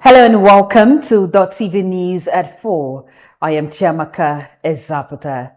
Hello and welcome to Dott TV News at 4. I am Chiamaka Ezapata.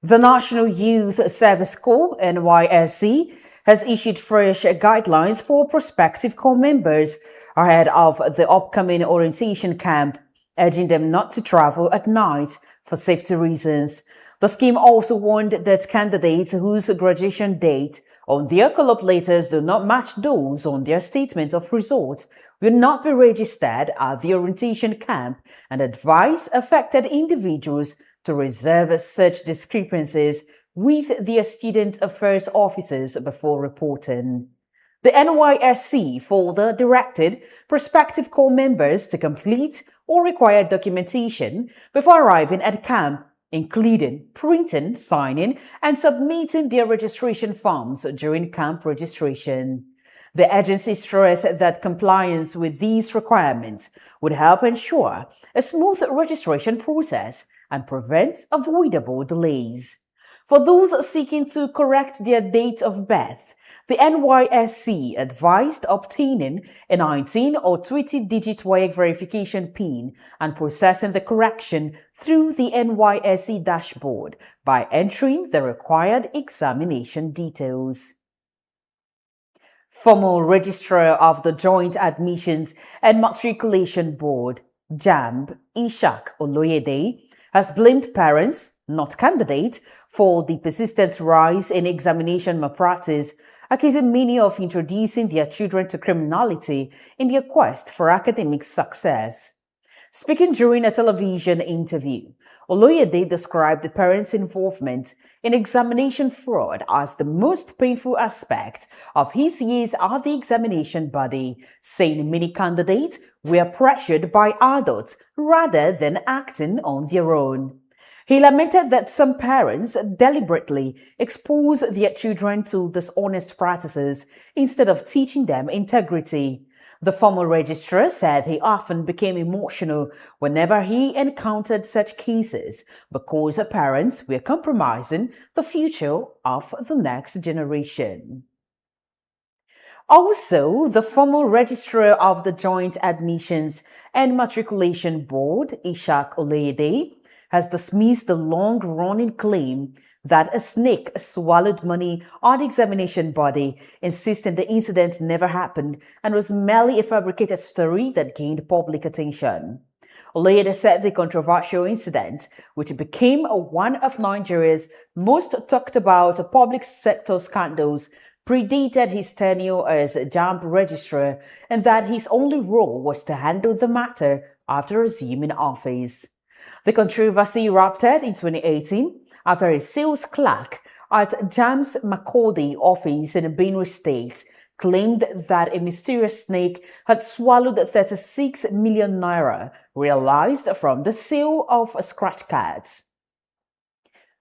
The National Youth Service Corps, NYSC, has issued fresh guidelines for prospective corps members ahead of the upcoming orientation camp, urging them not to travel at night for safety reasons. The scheme also warned that candidates whose graduation date on their call-up letters do not match those on their statement of results will not be registered at the orientation camp and advise affected individuals to reserve such discrepancies with their student affairs officers before reporting. The NYSC further directed prospective corps members to complete all required documentation before arriving at camp, including printing, signing, and submitting their registration forms during camp registration. The agency stressed that compliance with these requirements would help ensure a smooth registration process and prevent avoidable delays. For those seeking to correct their date of birth, the NYSC advised obtaining a 19 or 20-digit WAEC verification PIN and processing the correction through the NYSC dashboard by entering the required examination details. Former Registrar of the Joint Admissions and Matriculation Board, JAMB, Ishak Oloyede, has blamed parents, not candidates, for the persistent rise in examination malpractice, accusing many of introducing their children to criminality in their quest for academic success. Speaking during a television interview, Oloyede described the parents' involvement in examination fraud as the most painful aspect of his years at the examination body, saying many candidates were pressured by adults rather than acting on their own. He lamented that some parents deliberately expose their children to dishonest practices instead of teaching them integrity. The former registrar said he often became emotional whenever he encountered such cases because parents were compromising the future of the next generation. Also, the former registrar of the Joint Admissions and Matriculation Board, Ishak Oleyede, has dismissed the long-running claim that a snake swallowed money on the examination body, insisting the incident never happened and was merely a fabricated story that gained public attention. Oleyede said the controversial incident, which became one of Nigeria's most talked about public sector scandals, predated his tenure as JAMB registrar and that his only role was to handle the matter after assuming office. The controversy erupted in 2018 after a sales clerk at JAMB's Makurdi office in Benue State claimed that a mysterious snake had swallowed 36 million naira realized from the sale of scratch cards.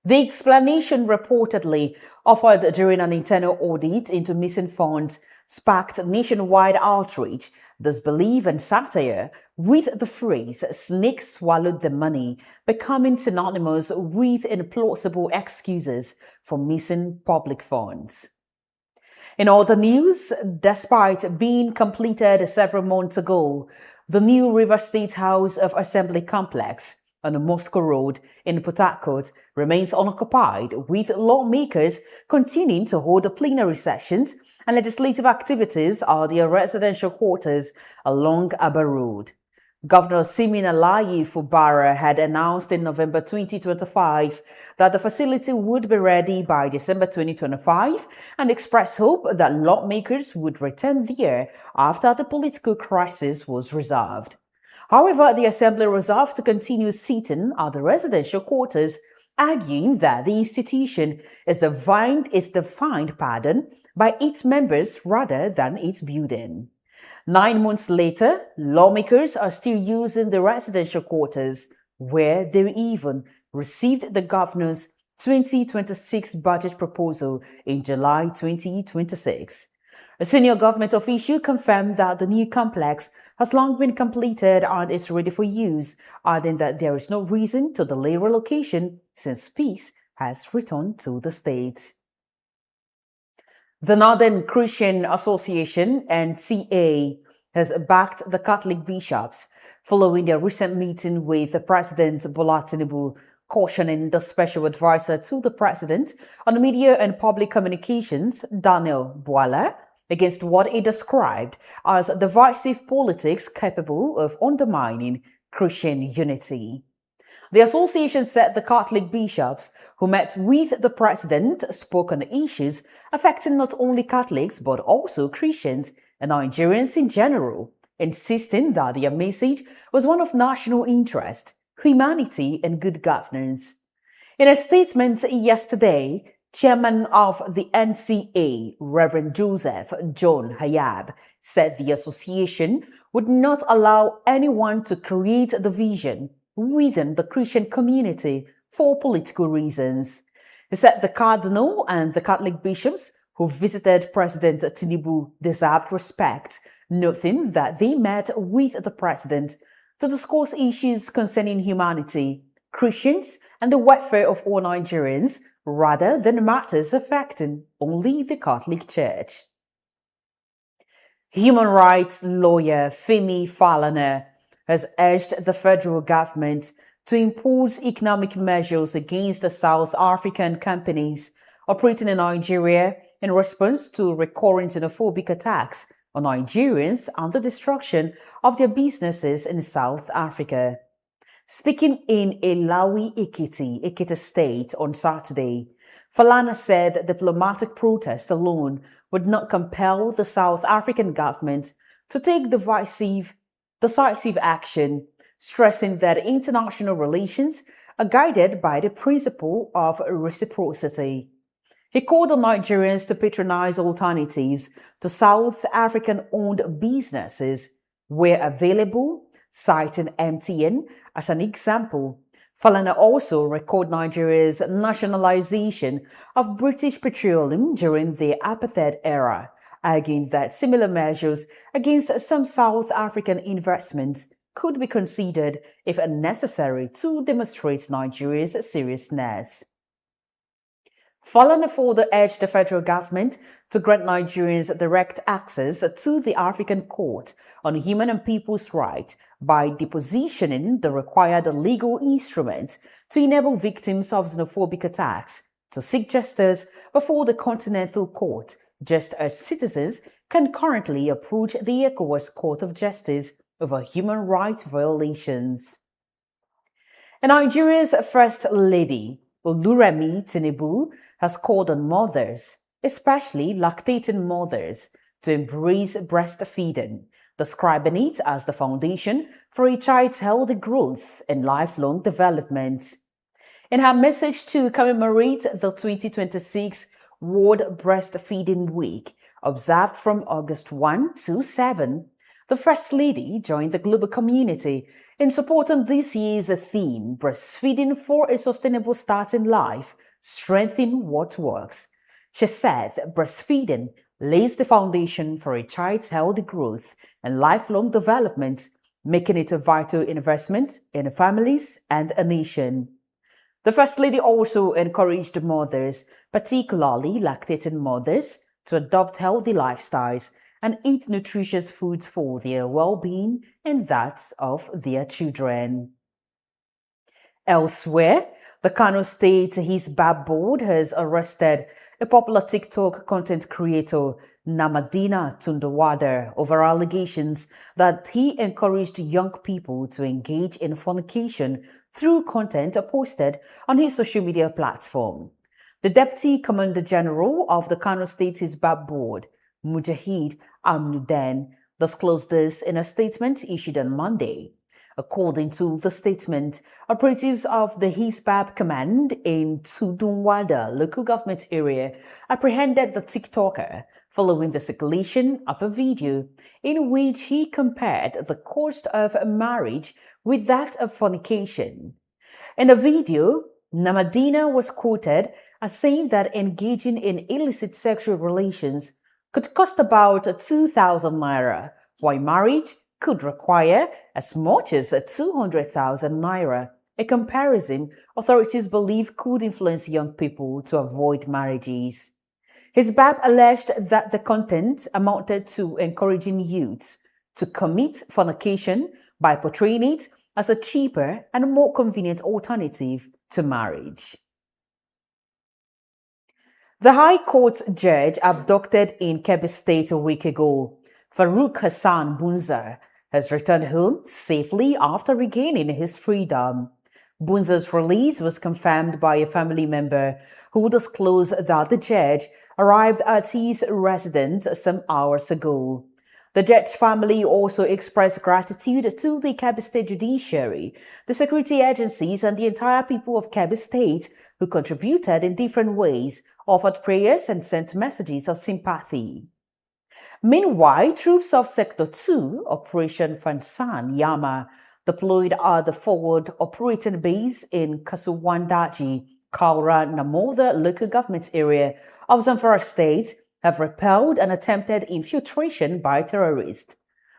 The explanation reportedly offered during an internal audit into missing funds sparked nationwide outrage, disbelief and satire, with the phrase "snake swallowed the money" becoming synonymous with implausible excuses for missing public funds. In other news, despite being completed several months ago, the new River State House of Assembly complex on Moscow Road in Port Harcourt remains unoccupied, with lawmakers continuing to hold plenary sessions and legislative activities at their residential quarters along Aba Road. Governor Siminalayi Fubara had announced in November 2025 that the facility would be ready by December 2025 and expressed hope that lawmakers would return there after the political crisis was resolved. However, the Assembly resolved to continue sitting at the residential quarters, arguing that the institution is defined by its members rather than its building. 9 months later, lawmakers are still using the residential quarters, where they even received the governor's 2026 budget proposal in July 2026. A senior government official confirmed that the new complex has long been completed and is ready for use, adding that there is no reason to delay relocation since peace has returned to the state. The Northern Christian Association, NCA, has backed the Catholic bishops following their recent meeting with President Bola Tinubu, cautioning the special advisor to the president on media and public communications, Daniel Bwala, against what he described as divisive politics capable of undermining Christian unity. The association said the Catholic bishops who met with the president spoke on issues affecting not only Catholics but also Christians and Nigerians in general, insisting that their message was one of national interest, humanity, and good governance. In a statement yesterday, Chairman of the NCA, Reverend Joseph John Hayab, said the association would not allow anyone to create division within the Christian community for political reasons. He said the Cardinal and the Catholic bishops who visited President Tinubu deserved respect, noting that they met with the president to discuss issues concerning humanity, Christians, and the welfare of all Nigerians, rather than matters affecting only the Catholic Church. Human rights lawyer Femi Falana has urged the federal government to impose economic measures against the South African companies operating in Nigeria in response to recurrent xenophobic attacks on Nigerians and the destruction of their businesses in South Africa. Speaking in Elawi Ekiti State on Saturday, Falana said diplomatic protest alone would not compel the South African government to take decisive action, stressing that international relations are guided by the principle of reciprocity. He called on Nigerians to patronize alternatives to South African-owned businesses where available, citing MTN as an example. Falana also recalled Nigeria's nationalization of British Petroleum during the apartheid era, arguing that similar measures against some South African investments could be considered if necessary to demonstrate Nigeria's seriousness. Falana further urged the federal government to grant Nigerians direct access to the African Court on Human and People's Rights by depositioning the required legal instruments to enable victims of xenophobic attacks to seek justice before the Continental Court, just as citizens can currently approach the ECOWAS Court of Justice over human rights violations. And Nigeria's First Lady, Oluremi Tinubu, has called on mothers, especially lactating mothers, to embrace breastfeeding, describing it as the foundation for a child's healthy growth and lifelong development. In her message to commemorate the 2026 World Breastfeeding Week, observed from August 1 to 7, the First Lady joined the global community in supporting this year's theme, Breastfeeding for a Sustainable Start in Life, Strengthening What Works. She said breastfeeding lays the foundation for a child's healthy growth and lifelong development, making it a vital investment in families and a nation. The First Lady also encouraged mothers, particularly lactating mothers, to adopt healthy lifestyles and eat nutritious foods for their well-being and that of their children. Elsewhere, the Kano State Hisbab Board has arrested a popular TikTok content creator, Namadina Tundawada, over allegations that he encouraged young people to engage in fornication through content posted on his social media platform. The Deputy Commander General of the Kano State Hisbab Board, Mujahid Amnuddin, disclosed this in a statement issued on Monday. According to the statement, operatives of the Hisbab Command in Tudunwada local government area apprehended the TikToker following the circulation of a video in which he compared the cost of marriage with that of fornication. In the video, Namadina was quoted as saying that engaging in illicit sexual relations could cost about 2,000 naira, while marriage could require as much as 200,000 naira, a comparison authorities believe could influence young people to avoid marriages. Hisbab alleged that the content amounted to encouraging youths to commit fornication by portraying it as a cheaper and more convenient alternative to marriage. The High Court judge abducted in Kebbi State a week ago, Farouk Hassan Bunza, has returned home safely after regaining his freedom. Bunza's release was confirmed by a family member who disclosed that the judge arrived at his residence some hours ago. The judge's family also expressed gratitude to the Kebbi State Judiciary, the security agencies, and the entire people of Kebbi State who contributed in different ways, offered prayers, and sent messages of sympathy. Meanwhile, troops of Sector 2, Operation Fansan Yama, deployed at the forward operating base in Kasuwandaji, Kaura Namoda local government area of Zamfara State, have repelled an attempted infiltration by terrorists.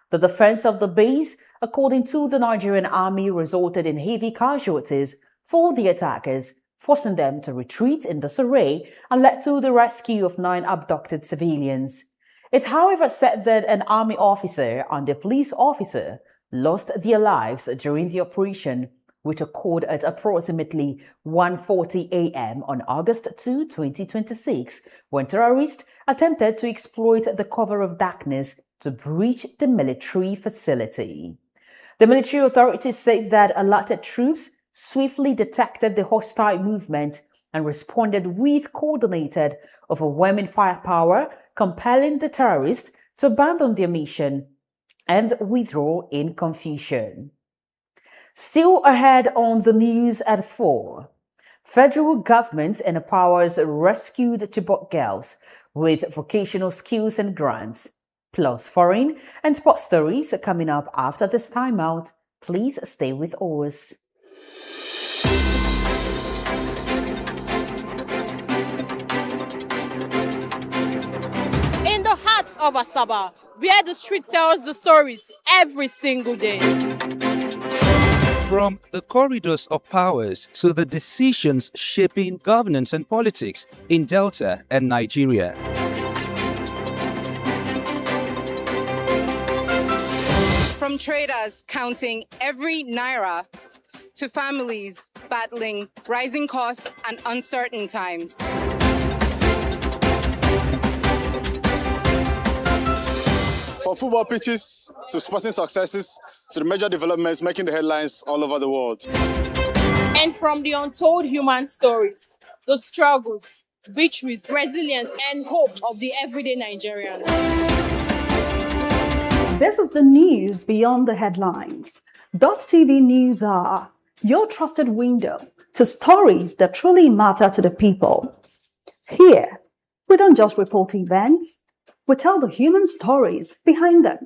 The defense of the base, according to the Nigerian army, resulted in heavy casualties for the attackers, forcing them to retreat in disarray and led to the rescue of 9 abducted civilians. It, however, said that an army officer and a police officer lost their lives during the operation, which occurred at approximately 1:40 a.m. on August 2, 2026, when terrorists attempted to exploit the cover of darkness to breach the military facility. The military authorities said that alerted troops swiftly detected the hostile movement and responded with coordinated, overwhelming firepower, compelling the terrorists to abandon their mission and withdraw in confusion. Still ahead on the news at 4, federal government empowers rescued Chibok girls with vocational skills and grants, plus foreign and sports stories coming up after this timeout. Please stay with us. In the heart of Asaba, where the street tells the stories every single day. From the corridors of powers to the decisions shaping governance and politics in Delta and Nigeria. From traders counting every naira to families battling rising costs and uncertain times. From football pitches to sporting successes to the major developments making the headlines all over the world. And from the untold human stories, the struggles, victories, resilience, and hope of the everyday Nigerians. This is the news beyond the headlines. Dott TV News are your trusted window to stories that truly matter to the people. Here, we don't just report events, we tell the human stories behind them.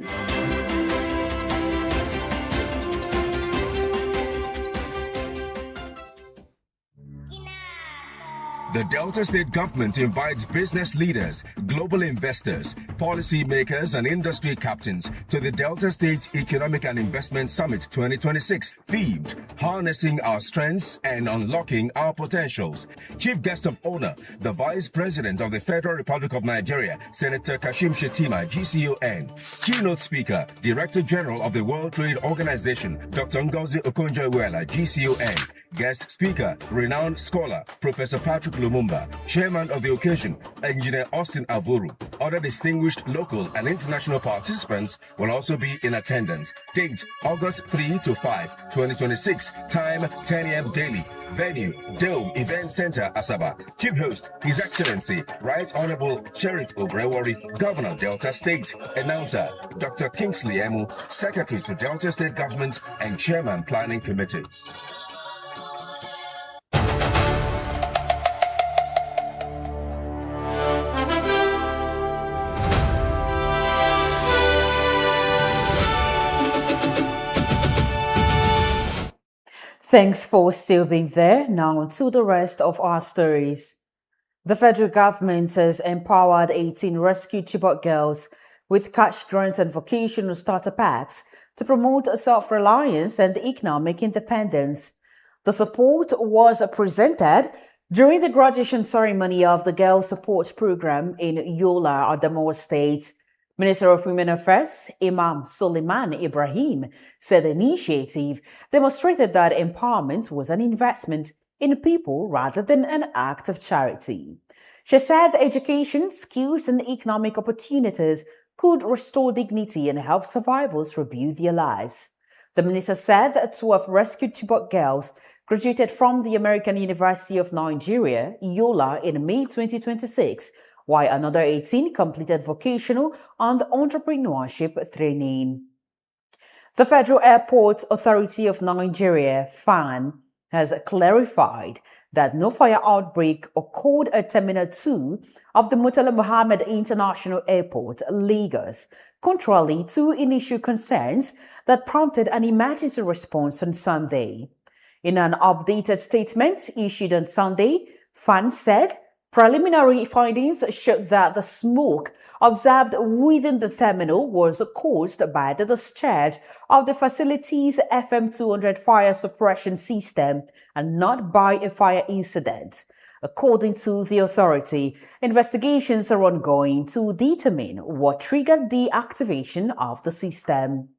The Delta State government invites business leaders, global investors, policymakers, and industry captains to the Delta State Economic and Investment Summit 2026, themed Harnessing Our Strengths and Unlocking Our Potentials. Chief guest of honor, the Vice President of the Federal Republic of Nigeria, Senator Kashim Shettima, GCON. Keynote speaker, Director General of the World Trade Organization, Dr. Ngozi Okonjo-Iweala, GCON. Guest speaker, renowned scholar, Professor Patrick Lumumba. Chairman of the occasion, Engineer Austin Avuru. Other distinguished local and international participants will also be in attendance. Date, August 3 to 5, 2026. Time, 10 a.m. daily. Venue, Dome Event Center, Asaba. Chief host, His Excellency, Right Honorable Sheriff Obrewari, Governor, Delta State. Announcer, Dr. Kingsley Emu, Secretary to Delta State Government and Chairman Planning Committee. Thanks for still being there. Now to the rest of our stories. The federal government has empowered 18 rescued Chibok girls with cash grants and vocational starter packs to promote self-reliance and economic independence. The support was presented during the graduation ceremony of the Girl Support Program in Yola, Adamawa State. Minister of Women Affairs, Imam Suleiman Ibrahim, said the initiative demonstrated that empowerment was an investment in people rather than an act of charity. She said education, skills, and economic opportunities could restore dignity and help survivors rebuild their lives. The minister said that 12 rescued Chibok girls graduated from the American University of Nigeria, Yola, in May 2026, while another 18 completed vocational and entrepreneurship training. The Federal Airport Authority of Nigeria, FAN, has clarified that no fire outbreak occurred at Terminal 2 of the Murtala Mohammed International Airport, Lagos, contrary to initial concerns that prompted an emergency response on Sunday. In an updated statement issued on Sunday, FAN said preliminary findings showed that the smoke observed within the terminal was caused by the discharge of the facility's FM200 fire suppression system and not by a fire incident. According to the authority, investigations are ongoing to determine what triggered the activation of the system.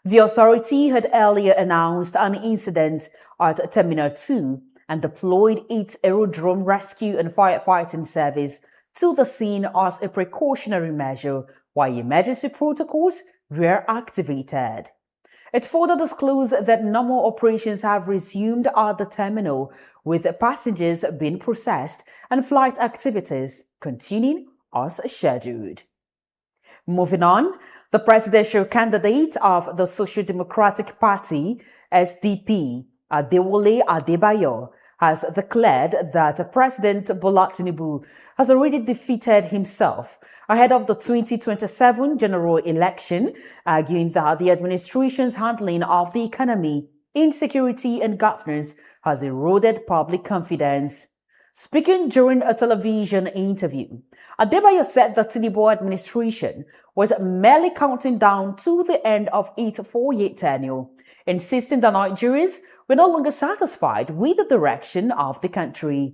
The authority had earlier announced an incident at Terminal 2 and deployed its aerodrome rescue and firefighting service to the scene as a precautionary measure while emergency protocols were activated. It further disclosed that normal operations have resumed at the terminal, with passengers being processed and flight activities continuing as scheduled. Moving on, the presidential candidate of the Social Democratic Party, SDP, Adewale Adebayo, has declared that President Bola Tinubu has already defeated himself ahead of the 2027 general election, arguing that the administration's handling of the economy, insecurity, and governance has eroded public confidence. Speaking during a television interview, Adebayo said the Tinubu administration was merely counting down to the end of its 4-year tenure, insisting that Nigerians were no longer satisfied with the direction of the country.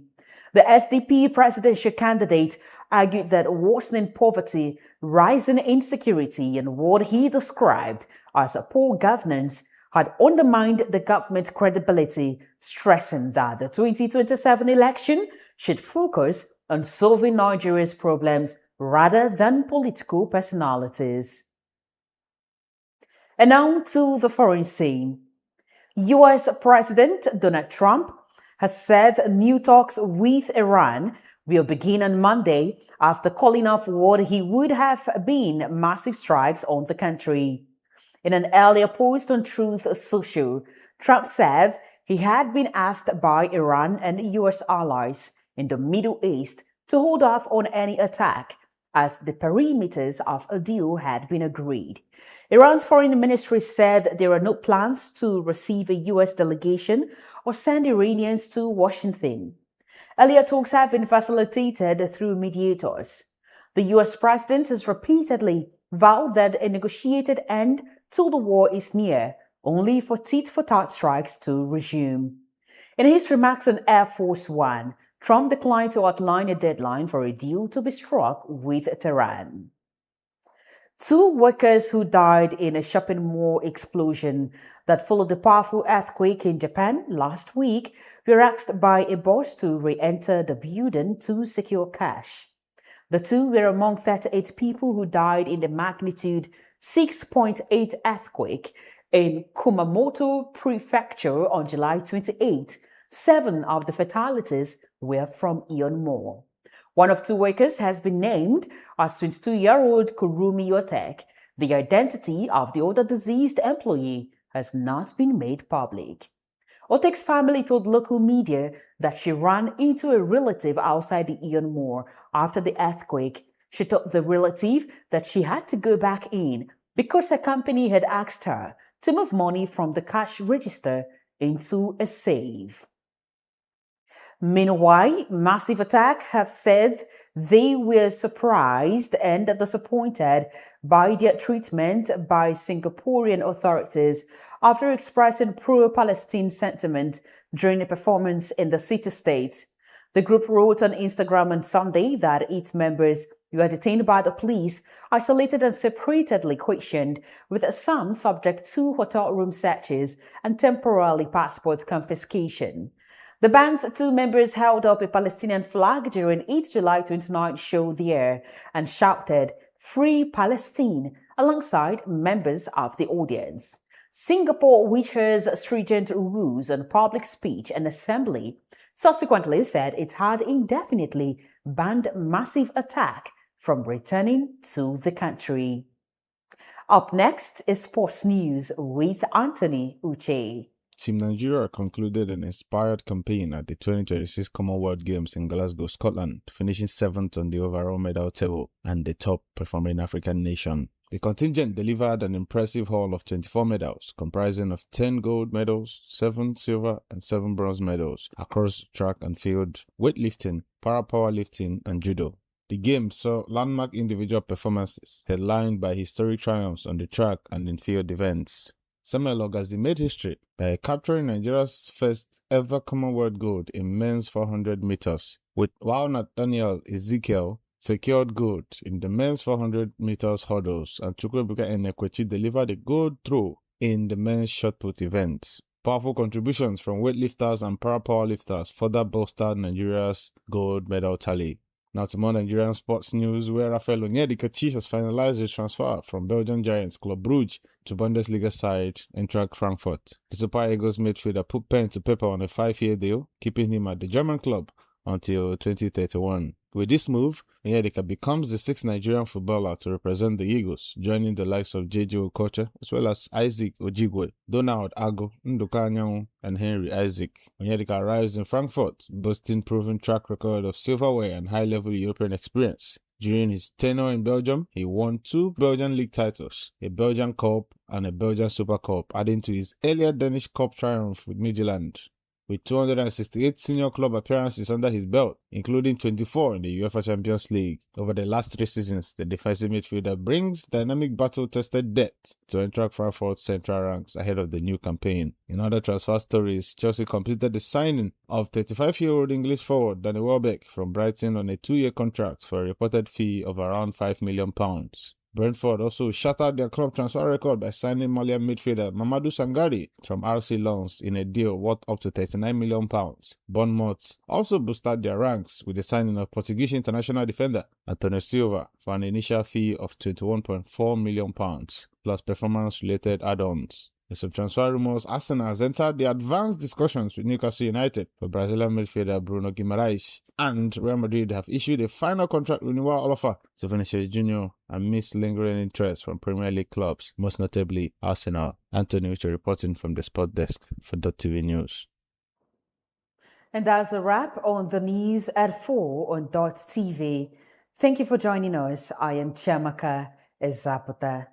The SDP presidential candidate argued that worsening poverty, rising insecurity, and what he described as a poor governance had undermined the government's credibility, stressing that the 2027 election should focus on solving Nigeria's problems rather than political personalities. And now to the foreign scene. U.S. President Donald Trump has said new talks with Iran will begin on Monday after calling off what he would have been massive strikes on the country. In an earlier post on Truth Social, Trump said he had been asked by Iran and U.S. allies in the Middle East to hold off on any attack, as the perimeters of a deal had been agreed. Iran's foreign ministry said there are no plans to receive a U.S. delegation or send Iranians to Washington. Earlier talks have been facilitated through mediators. The U.S. president has repeatedly vowed that a negotiated end to the war is near, only for tit-for-tat strikes to resume. In his remarks on Air Force One, Trump declined to outline a deadline for a deal to be struck with Tehran. 2 workers who died in a shopping mall explosion that followed the powerful earthquake in Japan last week were asked by a boss to re-enter the building to secure cash. The 2 were among 38 people who died in the magnitude 6.8 earthquake in Kumamoto Prefecture on July 28. 7 of the fatalities were from Ion Mall. One of 2 workers has been named as 22-year-old Kurumi Yotek. The identity of the other deceased employee has not been made public. Otek's family told local media that she ran into a relative outside the Ion Mall after the earthquake. She told the relative that she had to go back in because her company had asked her to move money from the cash register into a safe. Meanwhile, Massive Attack have said they were surprised and disappointed by their treatment by Singaporean authorities after expressing pro-Palestine sentiment during a performance in the city-state. The group wrote on Instagram on Sunday that its members You were detained by the police, isolated and separately questioned, with some subject to hotel room searches and temporarily passport confiscation. The band's two members held up a Palestinian flag during its July 29 show there and shouted, "Free Palestine," alongside members of the audience. Singapore, which has stringent rules on public speech and assembly, subsequently said it had indefinitely banned massive attack from returning to the country. Up next is sports news with Anthony Uche. Team Nigeria concluded an inspired campaign at the 2026 Commonwealth Games in Glasgow, Scotland, finishing 7th on the overall medal table and the top performing African nation. The contingent delivered an impressive haul of 24 medals, comprising of 10 gold medals, 7 silver and 7 bronze medals across track and field, weightlifting, para-powerlifting and judo. The Games saw landmark individual performances, headlined by historic triumphs on the track and in field events. Samuel Ogazi made history by capturing Nigeria's first ever Commonwealth gold in men's 400 meters, while Nathaniel Ezekiel secured gold in the men's 400 meters hurdles, and Chukwuebuka Enekwechi delivered a gold throw in the men's shot put event. Powerful contributions from weightlifters and para-powerlifters further bolstered Nigeria's gold medal tally. Now to more Nigerian sports news, where Rafael Onyedikachi has finalized his transfer from Belgian giants Club Brugge to Bundesliga side Eintracht Frankfurt. The Super Eagles midfielder put pen to paper on a 5-year deal, keeping him at the German club until 2031. With this move, Onyedika becomes the 6th Nigerian footballer to represent the Eagles, joining the likes of JJ Okocha, as well as Isaac Ojigwe, Donald Ago, Nduka Anyanwu, and Henry Isaac. Onyedika arrives in Frankfurt, boasting proven track record of silverware and high-level European experience. During his tenure in Belgium, he won 2 Belgian league titles, a Belgian Cup and a Belgian Super Cup, adding to his earlier Danish Cup triumph with Midtjylland. With 268 senior club appearances under his belt, including 24 in the UEFA Champions League. Over the last 3 seasons, the defensive midfielder brings dynamic battle-tested depth to Eintracht Frankfurt's central ranks ahead of the new campaign. In other transfer stories, Chelsea completed the signing of 35-year-old English forward Danny Welbeck from Brighton on a 2-year contract for a reported fee of around £5 million. Brentford also shattered their club transfer record by signing Malian midfielder Mamadou Sangare from RC Lens in a deal worth up to £39 million. Bournemouth also boosted their ranks with the signing of Portuguese international defender Antonio Silva for an initial fee of £21.4 million, plus performance-related add-ons. In some transfer rumors, Arsenal has entered the advanced discussions with Newcastle United for Brazilian midfielder Bruno Guimaraes, and Real Madrid have issued a final contract renewal offer to Vinicius Jr. amidst lingering interest from Premier League clubs, most notably Arsenal. Anthony Uche reporting from the Sport Desk for Dott TV News. And that's a wrap on the news at 4 on Dott TV. Thank you for joining us. I am Chiamaka Ezapata.